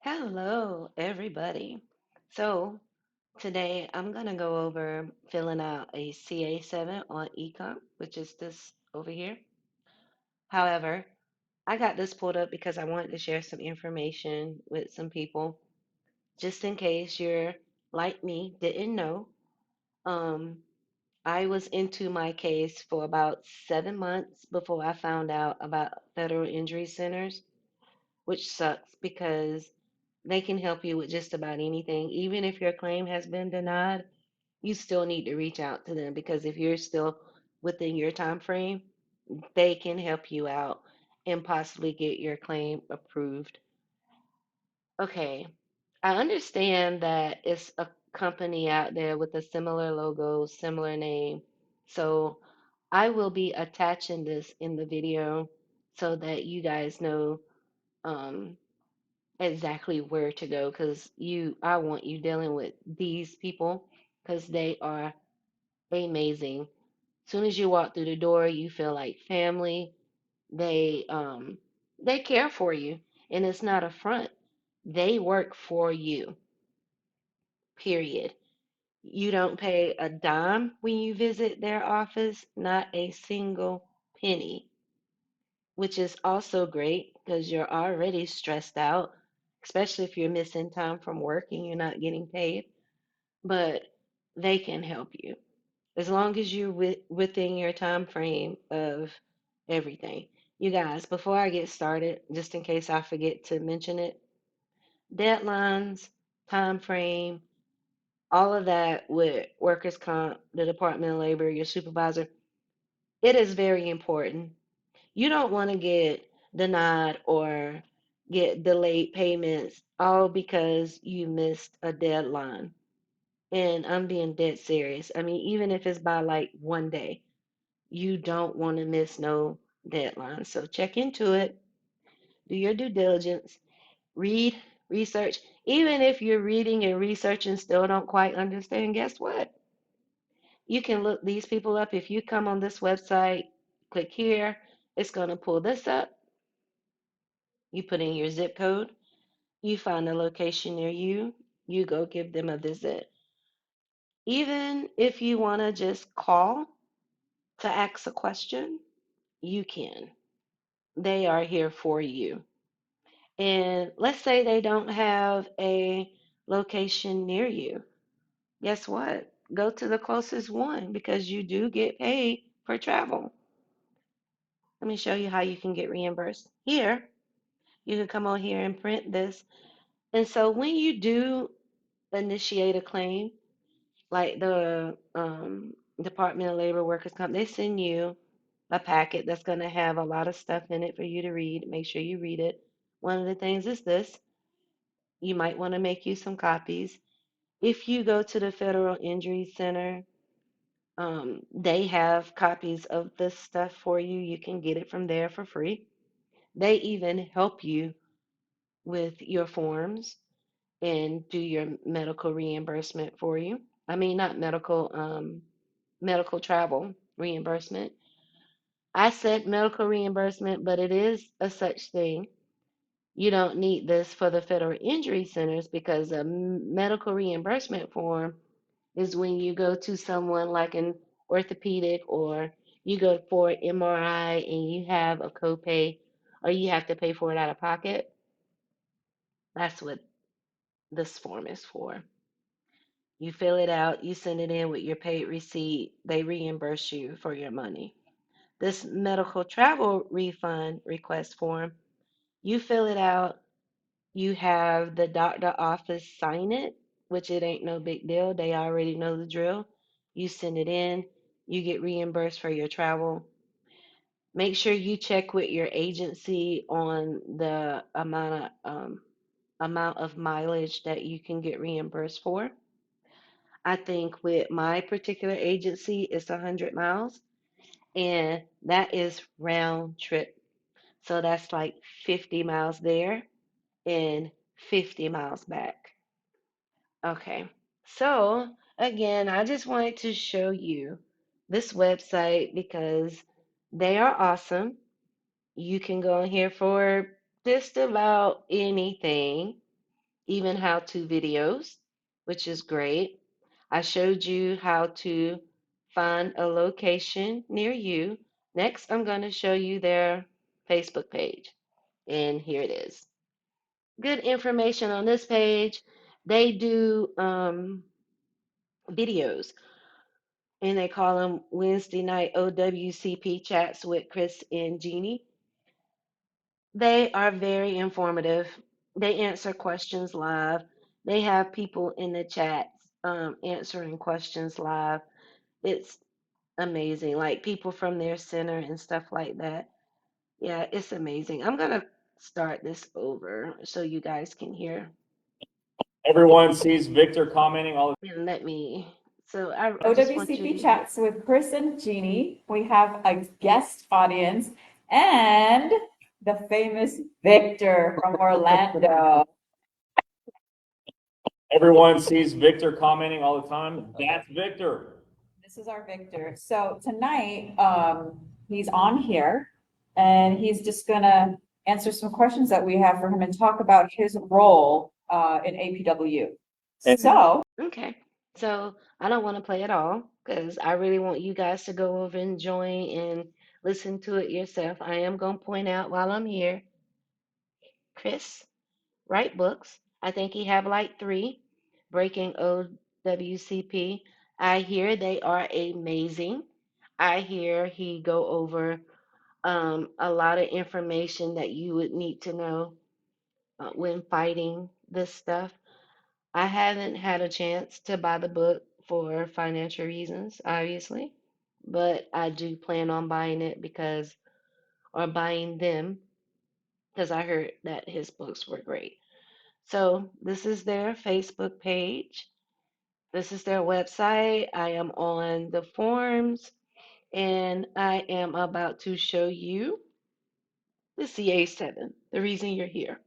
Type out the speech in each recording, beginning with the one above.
Hello, everybody. So, today I'm going to go over filling out a CA-7 on ECOMP, which is this over here. However, I got this pulled up because I wanted to share some information with some people, just in case you're like me, didn't know. Um, I was into my case for about 7 months before I found out about federal injury centers, which sucks because they can help you with just about anything. Even if your claim has been denied, you still need to reach out to them because if you're still within your time frame, they can help you out and possibly get your claim approved. Okay, I understand that it's a company out there with a similar logo, similar name. So I will be attaching this in the video so that you guys know um, exactly where to go because I want you dealing with these people because they are amazing. Soon as you walk through the door, you feel like family. They care for you, and it's not a front. They work for you, period. You don't pay a dime when you visit their office, not a single penny, which is also great because you're already stressed out, especially if you're missing time from work and you're not getting paid. But they can help you as long as you're within your time frame of everything. You guys, before I get started, just in case I forget to mention it, deadlines, time frame, all of that with workers' comp, the Department of Labor, your supervisor, it is very important. You don't want to get denied or get delayed payments all because you missed a deadline. And I'm being dead serious. I mean, even if it's by like one day, you don't want to miss no deadline. So check into it, do your due diligence, read, research. Even if you're reading and researching and still don't quite understand, guess what? You can look these people up. If you come on this website, click here, it's going to pull this up. You put in your zip code, you find a location near you, you go give them a visit. Even if you want to just call to ask a question, you can. They are here for you. And let's say they don't have a location near you. Guess what? Go to the closest one because you do get paid for travel. Let me show you how you can get reimbursed. Here, you can come on here and print this. And so when you do initiate a claim, like the Department of Labor Workers Comp, they send you a packet that's going to have a lot of stuff in it for you to read. Make sure you read it. One of the things is this. You might want to make you some copies. If you go to the Federal Injury Center, they have copies of this stuff for you. You can get it from there for free. They even help you with your forms and do your medical reimbursement for you. I mean, not medical, medical travel reimbursement. I said medical reimbursement, but it is a such thing. You don't need this for the federal injury centers because a medical reimbursement form is when you go to someone like an orthopedic or you go for an MRI and you have a copay or you have to pay for it out of pocket. That's what this form is for. You fill it out, you send it in with your paid receipt, they reimburse you for your money. This medical travel refund request form, you fill it out, you have the doctor office sign it, which it ain't no big deal. They already know the drill. You send it in, you get reimbursed for your travel. Make sure you check with your agency on the amount of mileage that you can get reimbursed for. I think with my particular agency, it's 100 miles, and that is round trip. So that's like 50 miles there and 50 miles back. Okay. So again, I just wanted to show you this website because they are awesome. You can go in here for just about anything. even how-to videos, which is great. I showed you how to find a location near you. Next, I'm going to show you their Facebook page. And here it is. Good information on this page. They do videos, and they call them Wednesday night OWCP chats with Chris and Jeannie. They are very informative. They answer questions live. They have people in the chats answering questions live. It's amazing, like people from their center and stuff like that. Yeah, it's amazing. I'm gonna start this over so you guys can hear. Everyone sees Victor commenting all the And let me, so I just want you OWCP to hear. chats with Chris and Jeannie. We have a guest audience and the famous Victor from Orlando. Everyone sees Victor commenting all the time. That's Victor. This is our Victor. So tonight, he's on here and he's just gonna answer some questions that we have for him and talk about his role in APW. So Okay, so I don't want to play it all because I really want you guys to go over and join and listen to it yourself. I am going to point out while I'm here, Chris, write books. I think he have like three, Breaking OWCP. I hear they are amazing. I hear he go over a lot of information that you would need to know when fighting this stuff. I haven't had a chance to buy the book for financial reasons, obviously, but I do plan on buying it because, or buying them, because I heard that his books were great. So this is their Facebook page. This is their website. I am on the forums, and I am about to show you the CA-7, the reason you're here.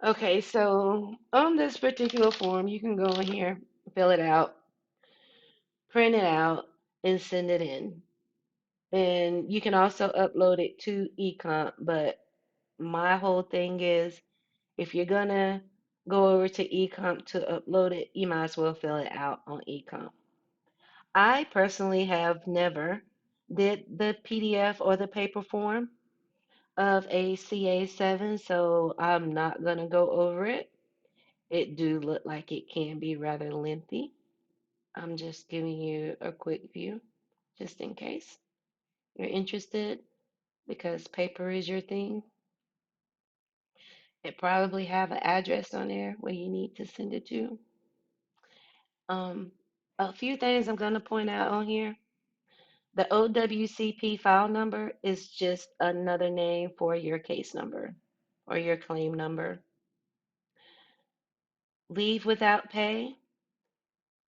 Okay, so on this particular form, you can go in here, fill it out, print it out, and send it in. And you can also upload it to ECOMP, but my whole thing is if you're gonna go over to ECOMP to upload it, you might as well fill it out on ECOMP. I personally have never did the PDF or the paper form of a CA-7, so I'm not gonna go over it. It do look like it can be rather lengthy. I'm just giving you a quick view, just in case you're interested, because paper is your thing. It probably have an address on there where you need to send it to. Um, a few things I'm going to point out on here. The OWCP file number is just another name for your case number or your claim number. Leave without pay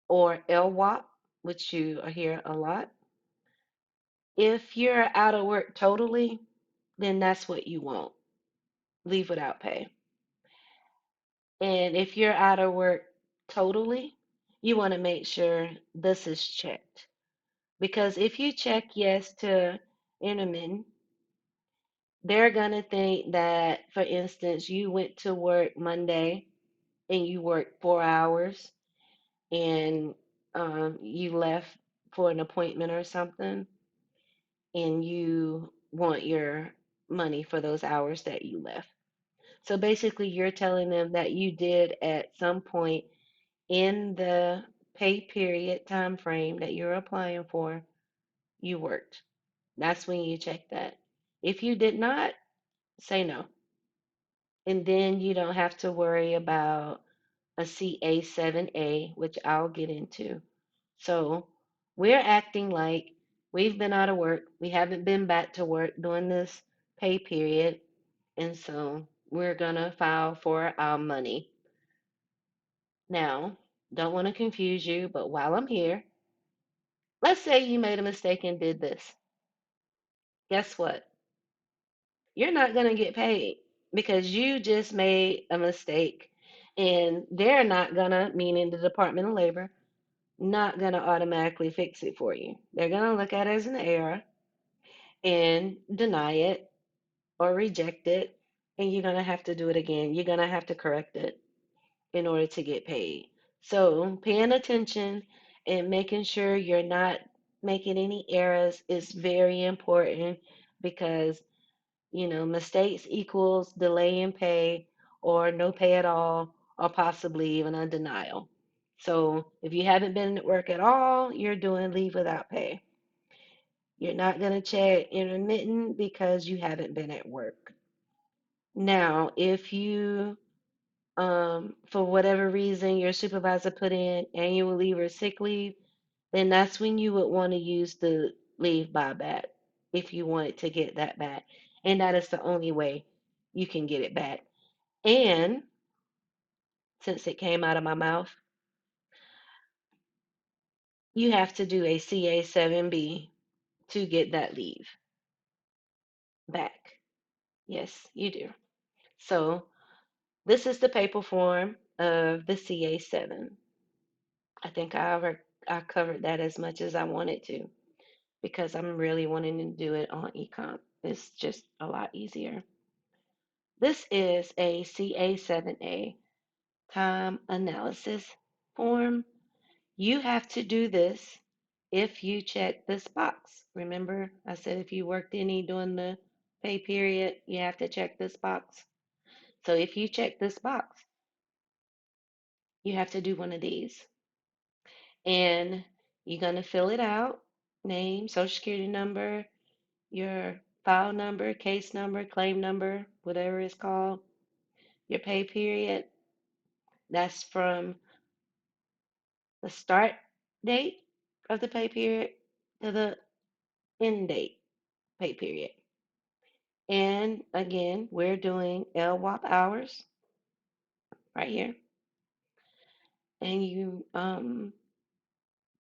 or LWOP, which you hear a lot. If you're out of work totally, then that's what you want. Leave without pay. And if you're out of work totally, you want to make sure this is checked. Because if you check yes to intermittent, they're going to think that, for instance, you went to work Monday and you worked 4 hours and you left for an appointment or something, and you want your money for those hours that you left. So basically, you're telling them that you did at some point in the pay period time frame that you're applying for, you worked. That's when you check that. If you did not, say no. And then you don't have to worry about a CA-7A, which I'll get into. So we're acting like we've been out of work. We haven't been back to work during this pay period. And so we're going to file for our money. Now, don't want to confuse you, but while I'm here, let's say you made a mistake and did this. Guess what? You're not going to get paid because you just made a mistake. And they're not going to, meaning the Department of Labor, not going to automatically fix it for you. They're going to look at it as an error and deny it or reject it. and you're going to have to do it again. You're going to have to correct it in order to get paid. So, paying attention and making sure you're not making any errors is very important because, mistakes equals delay in pay or no pay at all or possibly even a denial. So, if you haven't been at work at all, you're doing leave without pay. You're not going to check intermittent because you haven't been at work. Now, if you for whatever reason your supervisor put in annual leave or sick leave, then that's when you would want to use the leave buyback if you wanted to get that back. And that is the only way you can get it back. And since it came out of my mouth, you have to do a CA-7-B to get that leave back. Yes, you do. So this is the paper form of the CA-7. I think I covered that as much as I wanted to, because I'm really wanting to do it on ECOMP. It's just a lot easier. This is a CA-7A time analysis form. You have to do this if you check this box. Remember, I said if you worked any during the pay period, you have to check this box. So if you check this box, you have to do one of these. And you're going to fill it out: name, social security number, your file number, case number, claim number, whatever it's called, your pay period. That's from the start date of the pay period to the end date pay period. And again, we're doing LWOP hours right here. And you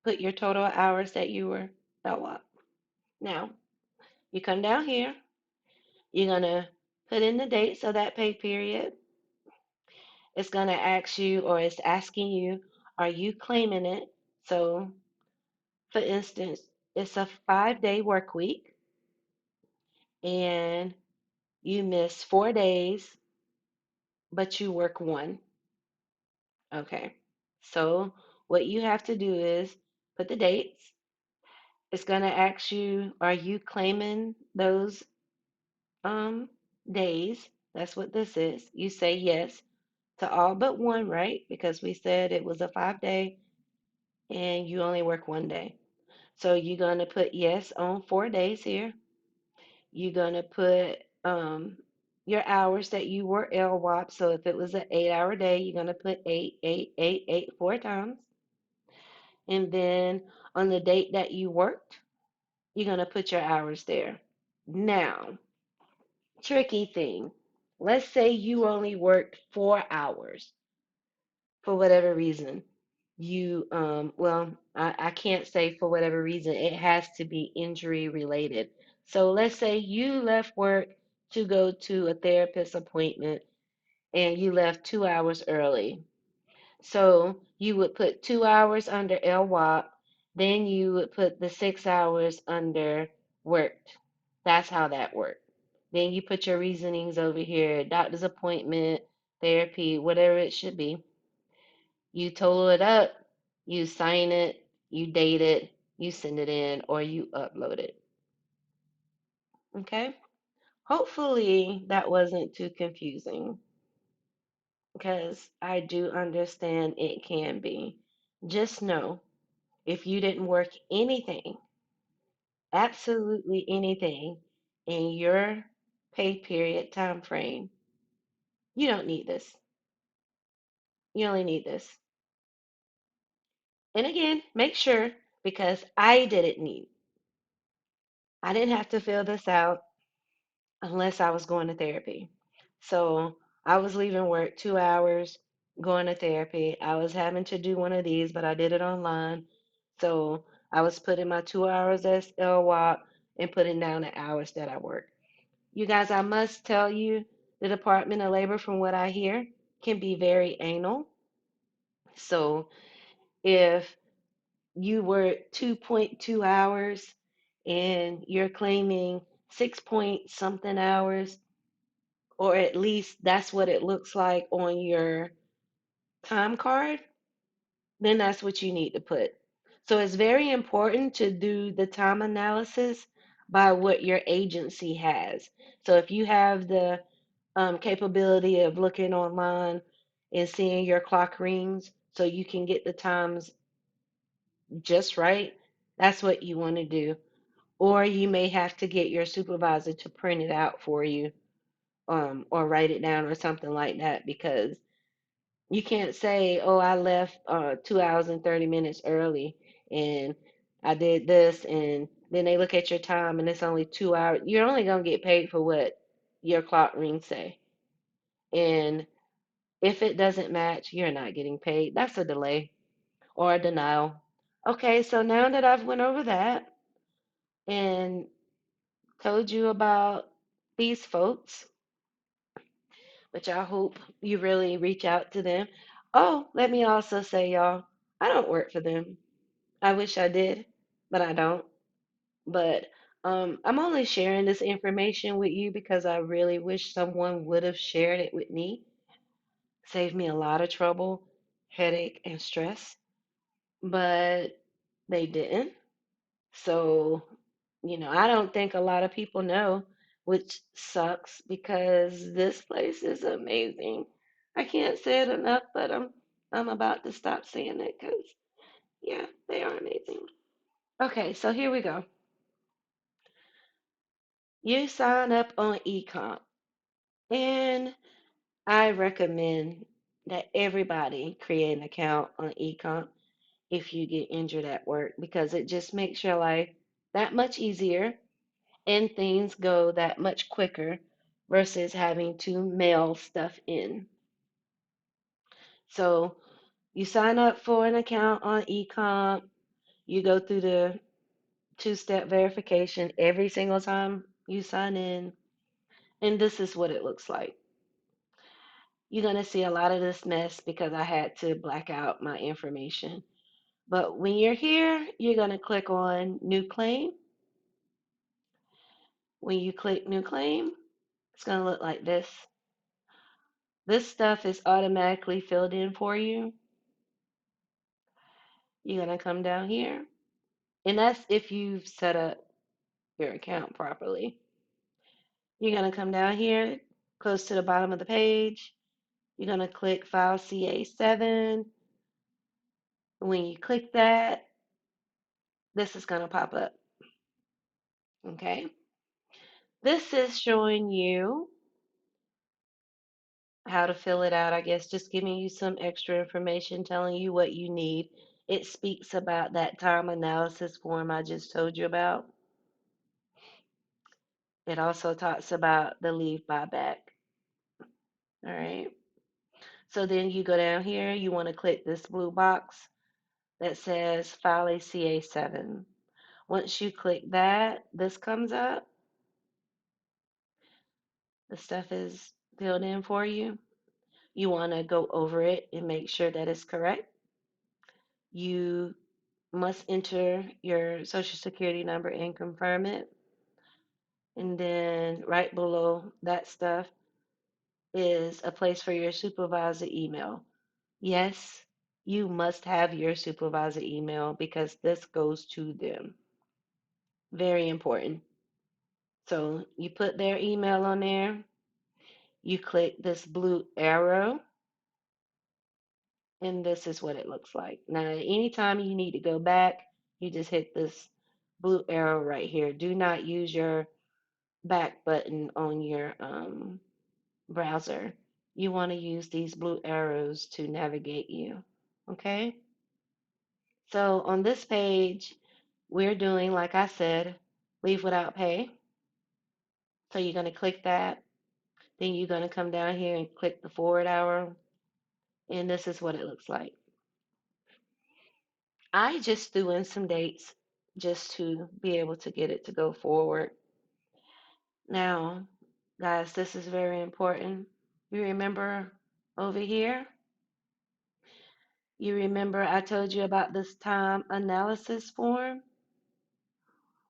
put your total hours that you were LWOP. Now, you come down here, you're going to put in the dates of that pay period. It's going to ask you, or it's asking you, are you claiming it? So, for instance, it's a 5-day work week and you miss 4 days, but you work one. Okay. So, what you have to do is put the dates. It's going to ask you, are you claiming those um days? That's what this is. You say yes to all but one, right? Because we said it was a 5-day and you only work one day. So you're going to put yes on 4 days here. You're going to put your hours that you were LWOP. So if it was an 8-hour day, you're going to put 8, 8, 8, 8 4 times. And then on the date that you worked, you're going to put your hours there. Now, tricky thing. Let's say you only worked 4 hours for whatever reason. I can't say for whatever reason. It has to be injury related. So let's say you left work to go to a therapist appointment and you left 2 hours early. So you would put 2 hours under LWOP, then you would put the 6 hours under worked. That's how that worked. Then you put your reasonings over here: doctor's appointment, therapy, whatever it should be. You total it up, you sign it, you date it, you send it in, or you upload it. Okay? Hopefully that wasn't too confusing, because I do understand it can be. Just know, if you didn't work anything, absolutely anything, in your pay period time frame, you don't need this. You only need this. And again, make sure, because I didn't have to fill this out unless I was going to therapy. So I was leaving work 2 hours, going to therapy. I was having to do one of these, but I did it online. So I was putting my 2 hours as LWOP and putting down the hours that I worked. You guys, I must tell you, the Department of Labor, from what I hear, can be very anal. So if you were 2.2 hours and you're claiming 6 point something hours, or at least that's what it looks like on your time card, then that's what you need to put. So it's very important to do the time analysis by what your agency has. So if you have the capability of looking online and seeing your clock rings so you can get the times just right, that's what you want to do. Or you may have to get your supervisor to print it out for you, or write it down or something like that, because you can't say, "Oh, I left 2 hours and 30 minutes early, and I did this," and then they look at your time and it's only 2 hours. You're only gonna get paid for what your clock rings say. And if it doesn't match, you're not getting paid. That's a delay or a denial. Okay, so now that I've went over that and told you about these folks, which I hope you really reach out to them. Oh, let me also say, y'all, I don't work for them. I wish I did, but I don't. But I'm only sharing this information with you because I really wish someone would have shared it with me. Saved me a lot of trouble, headache, and stress, but they didn't. So, I don't think a lot of people know, which sucks because this place is amazing. I can't say it enough, but I'm about to stop saying it because yeah, they are amazing. Okay, so here we go. You sign up on ECOMP, and I recommend that everybody create an account on ECOMP if you get injured at work because it just makes your life that much easier and things go that much quicker versus having to mail stuff in. So you sign up for an account on eComp, you go through the two-step verification every single time you sign in, and this is what it looks like. You're going to see a lot of this mess because I had to black out my information. But when you're here, you're going to click on New Claim. When you click New Claim, it's going to look like this. This stuff is automatically filled in for you. You're going to come down here, and that's if you've set up your account properly. You're going to come down here, close to the bottom of the page. You're going to click File CA-7. When you click that, this is going to pop up. Okay. This is showing you how to fill it out, I guess, just giving you some extra information, telling you what you need. It speaks about that time analysis form I just told you about. It also talks about the leave buyback. All right. So then you go down here, you want to click this blue box that says file a CA-7. Once you click that, this comes up. The stuff is filled in for you. You want to go over it and make sure that it's correct. You must enter your social security number and confirm it. And then right below that stuff is a place for your supervisor email. Yes, you must have your supervisor email because this goes to them. Very important. So you put their email on there, you click this blue arrow, and this is what it looks like. Now, anytime you need to go back, you just hit this blue arrow right here. Do not use your back button on your browser. You want to use these blue arrows to navigate you. Okay? So on this page, we're doing, like I said, leave without pay. So you're going to click that. Then you're going to come down here and click the forward arrow. And this is what it looks like. I just threw in some dates just to be able to get it to go forward. Now, guys, this is very important. You remember over here? You remember I told you about this time analysis form?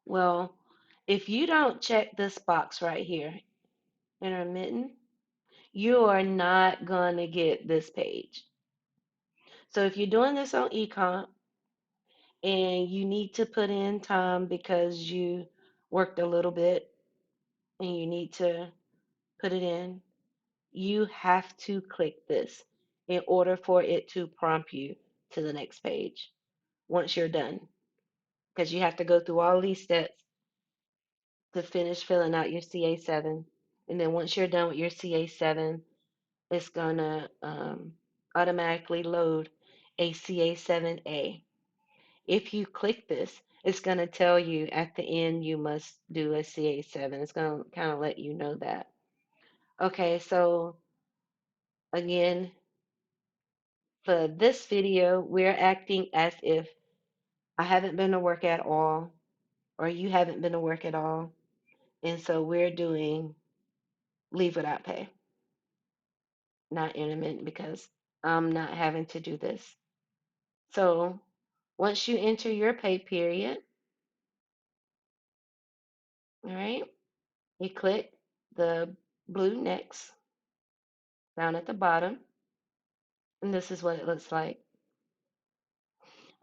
Well, if you don't check this box right here, intermittent, you are not going to get this page. So if you're doing this on ECOMP and you need to put in time because you worked a little bit and you need to put it in, you have to click this in order for it to prompt you to the next page once you're done. Because you have to go through all these steps to finish filling out your CA-7. And then once you're done with your CA-7, it's going to automatically load a CA-7-A. If you click this, it's going to tell you at the end you must do a CA-7. It's going to kind of let you know that. Okay, so again, for this video, we're acting as if I haven't been to work at all, or you haven't been to work at all. And so we're doing leave without pay, not intermittent, because I'm not having to do this. So once you enter your pay period, all right, you click the blue next down at the bottom, and this is what it looks like.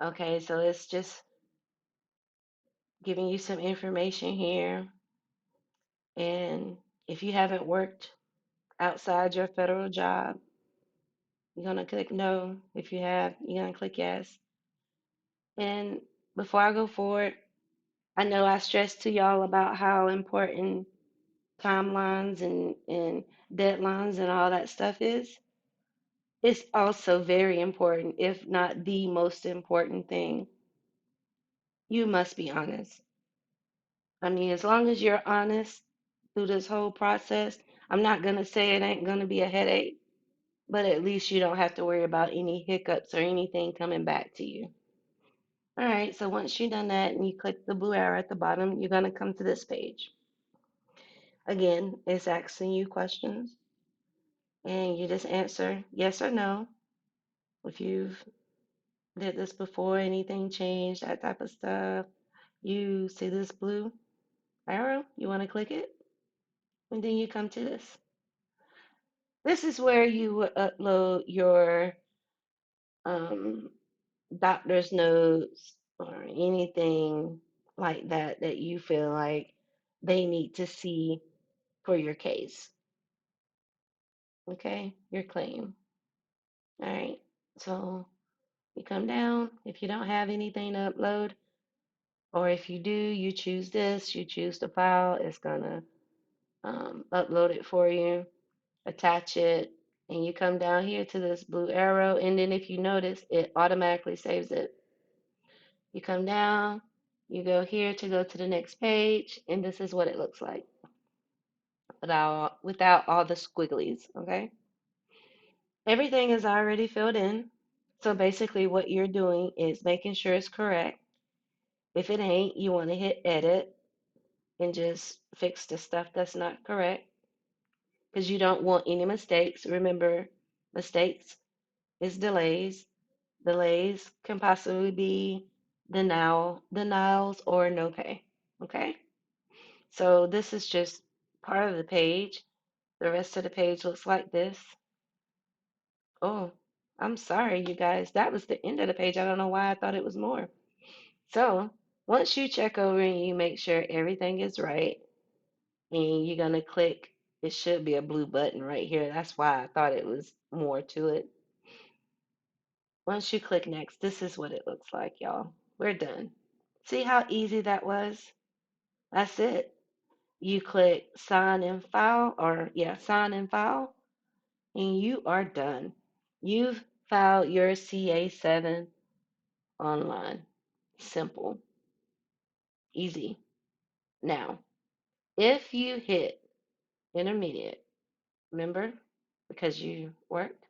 Okay, so it's just giving you some information here. And if you haven't worked outside your federal job, you're going to click no. If you have, you're going to click yes. And before I go forward, I know I stressed to y'all about how important timelines and deadlines and all that stuff is. It's also very important, if not the most important thing. You must be honest. I mean, as long as you're honest through this whole process, I'm not going to say it ain't going to be a headache, but at least you don't have to worry about any hiccups or anything coming back to you. All right, so once you've done that and you click the blue arrow at the bottom, you're going to come to this page. Again, it's asking you questions, and you just answer yes or no. If you've did this before, anything changed, that type of stuff, you see this blue arrow, you want to click it, and then you come to this. This is where you would upload your um, doctor's notes or anything like that that you feel like they need to see for your case. Okay, your claim. All right, so you come down. If you don't have anything to upload, or if you do, you choose this, you choose the file, it's gonna upload it for you, attach it, and you come down here to this blue arrow, and then if you notice, it automatically saves it. You come down, you go here to go to the next page, and this is what it looks like without all the squigglies, okay? Everything is already filled in. So basically what you're doing is making sure it's correct. If it ain't, you want to hit edit and just fix the stuff that's not correct because you don't want any mistakes. Remember, mistakes is delays. Delays can possibly be denials or no pay. Okay? So this is just part of the page. The rest of the page looks like this. Oh, I'm sorry, you guys. That was the end of the page. I don't know why I thought it was more. So once you check over and you make sure everything is right, and you're going to click, it should be a blue button right here. That's why I thought it was more to it. Once you click next, this is what it looks like, y'all. We're done. See how easy that was? That's it. You click sign and file, or yeah, sign and file, and you are done. You've filed your CA-7 online. Simple, easy. Now, if you hit intermediate, remember, because you worked,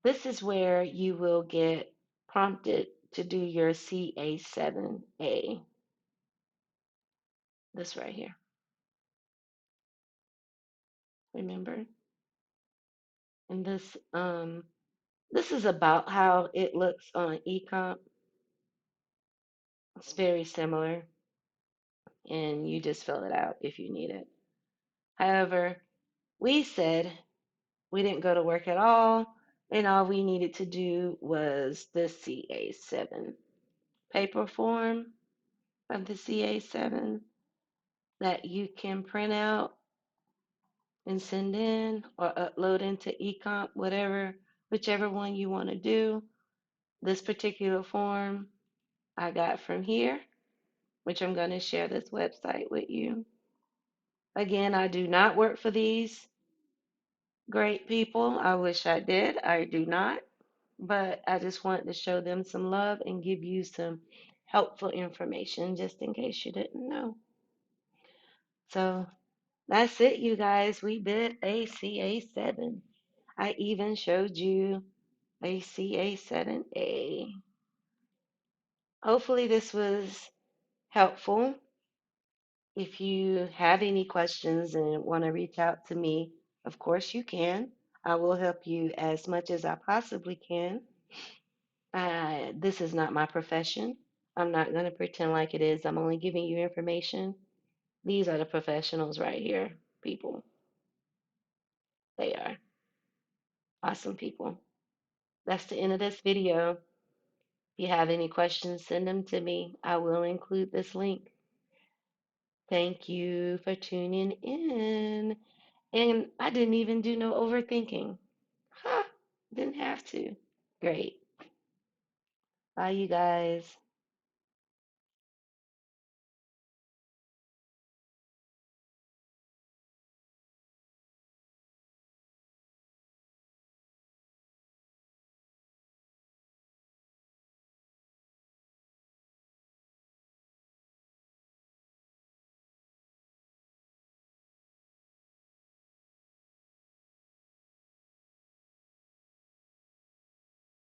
this is where you will get prompted to do your CA-7A. This right here. Remember? And this is about how it looks on ECOMP. It's very similar, and you just fill it out if you need it. However, we said We didn't go to work at all, and all we needed to do was the CA-7 paper form of the CA-7 that you can print out and send in or upload into ECOMP, whichever one you want to do. This particular form I got from here, which I'm going to share this website with you. Again, I do not work for these great people. I wish I did. I do not. But I just wanted to show them some love and give you some helpful information just in case you didn't know. So that's it, you guys. We did a CA-7. I even showed you a CA-7-A. Hopefully this was helpful. If you have any questions and want to reach out to me, of course you can. I will help you as much as I possibly can. This is not my profession. I'm not going to pretend like it is. I'm only giving you information. These are the professionals right here, people. They are awesome people. That's the end of this video. If you have any questions, send them to me. I will include this link. Thank you for tuning in. And I didn't even do no overthinking. Huh, didn't have to. Great. Bye, you guys.